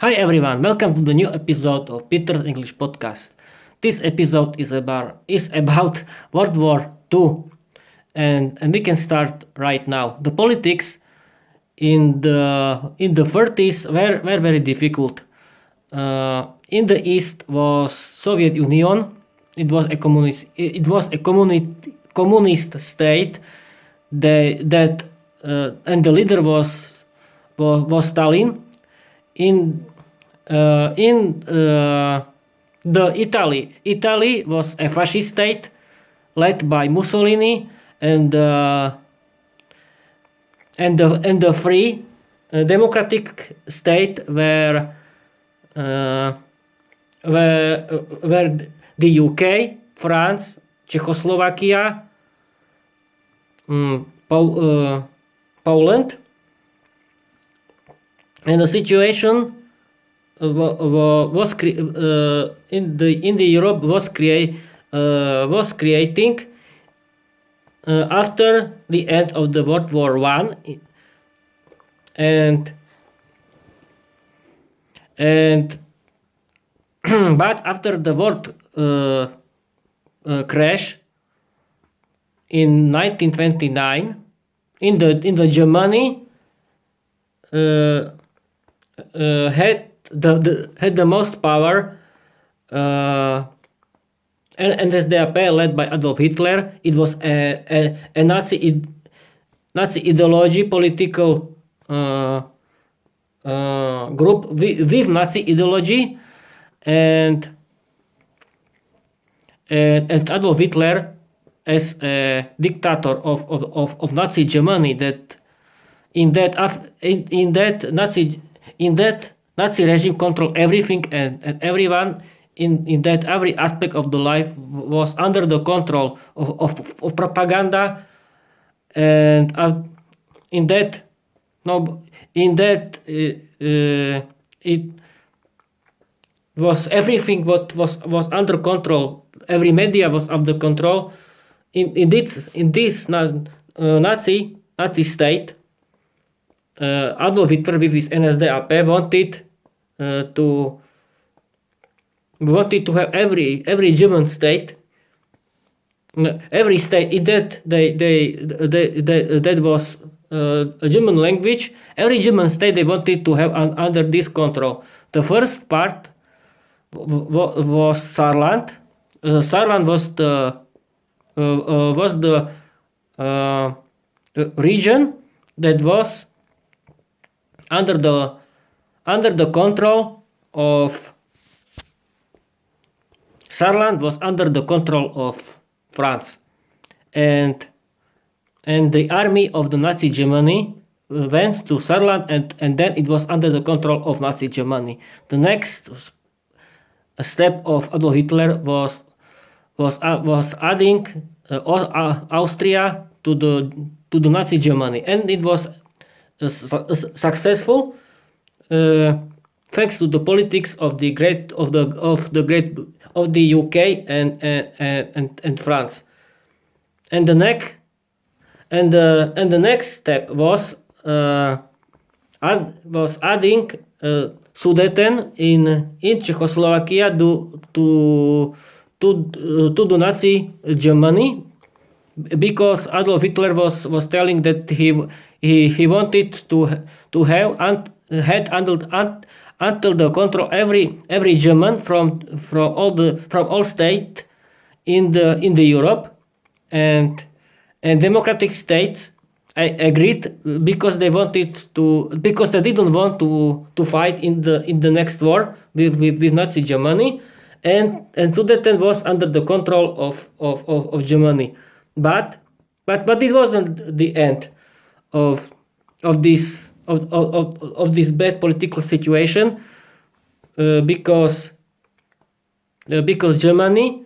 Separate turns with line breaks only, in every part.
Hi everyone, welcome to the new episode of Peter's English Podcast. This episode is about World War II, and we can start right now. The politics in the 30s were very difficult. In the east was Soviet Union. It was a communist state. That and the leader was Stalin. In the Italy was a fascist state led by Mussolini, and the free democratic state uh, where the UK, France, Czechoslovakia, Poland, and the situation was in the Europe was creating after the end of the World War One, and and but after the world crash in 1929 in the Germany had the most power, and NSDAP led by Adolf Hitler. It was a Nazi ideology, political group with Nazi ideology, and Adolf Hitler as a dictator of Nazi Germany. That in that in that Nazi regime controlled everything and everyone. In that every aspect of the life was under the control of propaganda, and in that no in that it was everything what was under control. Every media was under control. In this Nazi state, Adolf Hitler with his NSDAP to wanted to have every German state, every state in that that was a German language. Every German state they wanted to have under this control. The first part was Saarland. Saarland was the region that was under the control of Saarland was under the control of France, and the army of the Nazi Germany went to Saarland, and then it was under the control of Nazi Germany. The next step of Adolf Hitler was adding Austria to the Nazi Germany, and it was successful thanks to the politics of the UK and France. And the next step was adding Sudeten in Czechoslovakia to the Nazi Germany, because Adolf Hitler was telling that he wanted to have had until the control every German from all state in the Europe, and democratic states agreed, because they didn't want to fight in the next war with Nazi Germany, and Sudeten was under the control of Germany, but it wasn't the end of this bad political situation, because Germany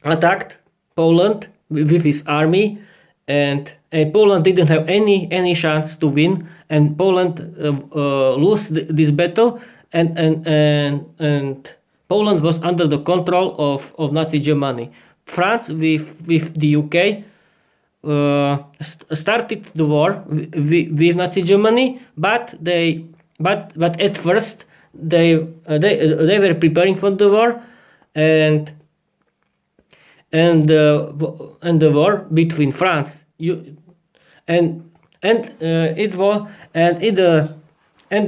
attacked Poland with his army, and Poland didn't have any chance to win, and Poland lost this battle, and Poland was under the control of Nazi Germany. France with the UK started the war with Nazi Germany, but at first they were preparing for the war, and the war between France it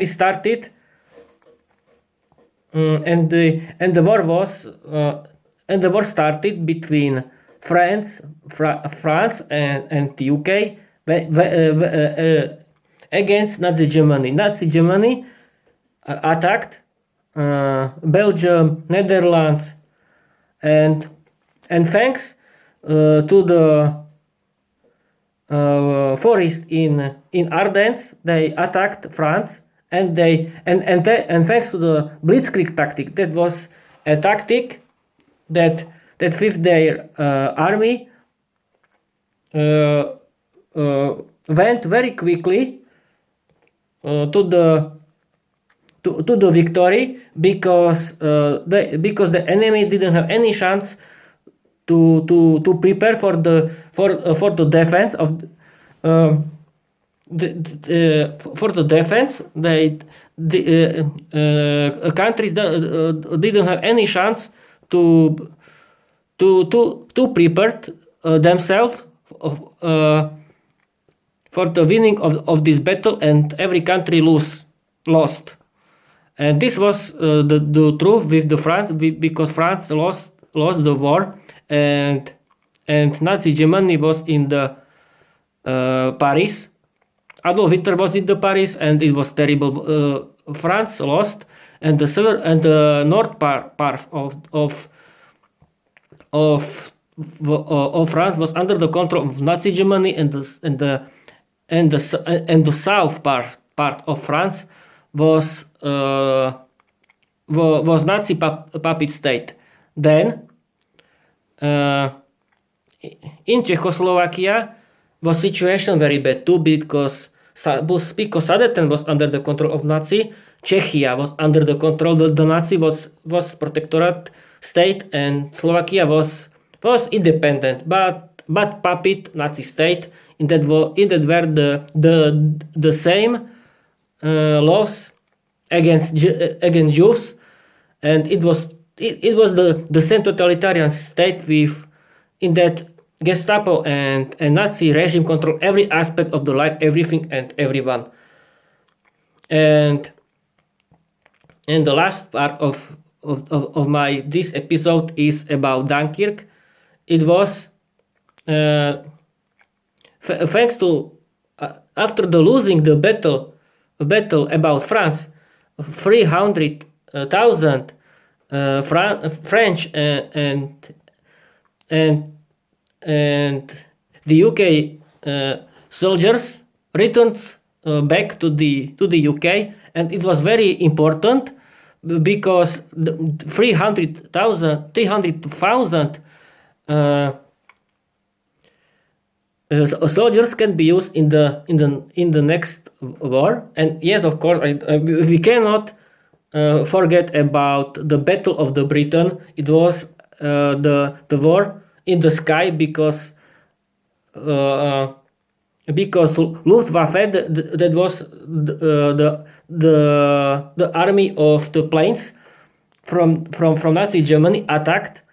started, and the war started between France and the UK against Nazi Germany. Nazi Germany attacked Belgium, Netherlands, and thanks to the forest in Ardennes, they attacked France, and thanks to the blitzkrieg tactic, that was a tactic that with their army went very quickly to the victory, because the enemy didn't have any chance to prepare for the defense of for the defense. Countries didn't have any chance to prepare themselves for the winning of this battle, and every country lost. And this was the truth with the France, because France lost the war, and Nazi Germany was in the Paris. Adolf Hitler was in the Paris, and it was terrible. France lost, and the north part of France was under the control of Nazi Germany, and the south part of France was Nazi puppet state. Then in Czechoslovakia was situation very bad too, because Sudeten was under the control of Nazi. Czechia was under the control. The Nazi was protectorate state, and Slovakia was independent, but puppet Nazi state. In that were the same laws against Jews, and it was the same totalitarian state with in that Gestapo and Nazi regime control every aspect of the life, everything and everyone. And the last part of my this episode is about Dunkirk. It was thanks to after the losing the battle about France, 300,000 French and the UK soldiers returned back to the UK, and it was very important because 300,000 soldiers can be used in the next war. And yes, of course, we cannot forget about the Battle of the Britain. It was the war in the sky, because Luftwaffe, that was the army of the planes from Nazi Germany, attacked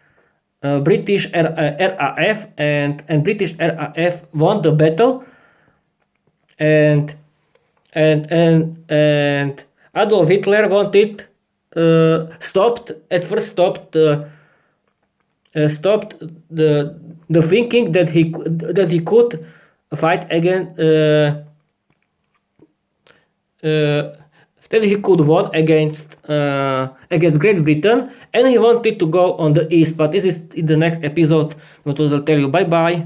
British RAF, and British RAF won the battle, and Adolf Hitler wanted stopped the thinking that he could fight again, that he could win against Great Britain, and he wanted to go on the east. But this is in the next episode. I'm going to tell you bye bye.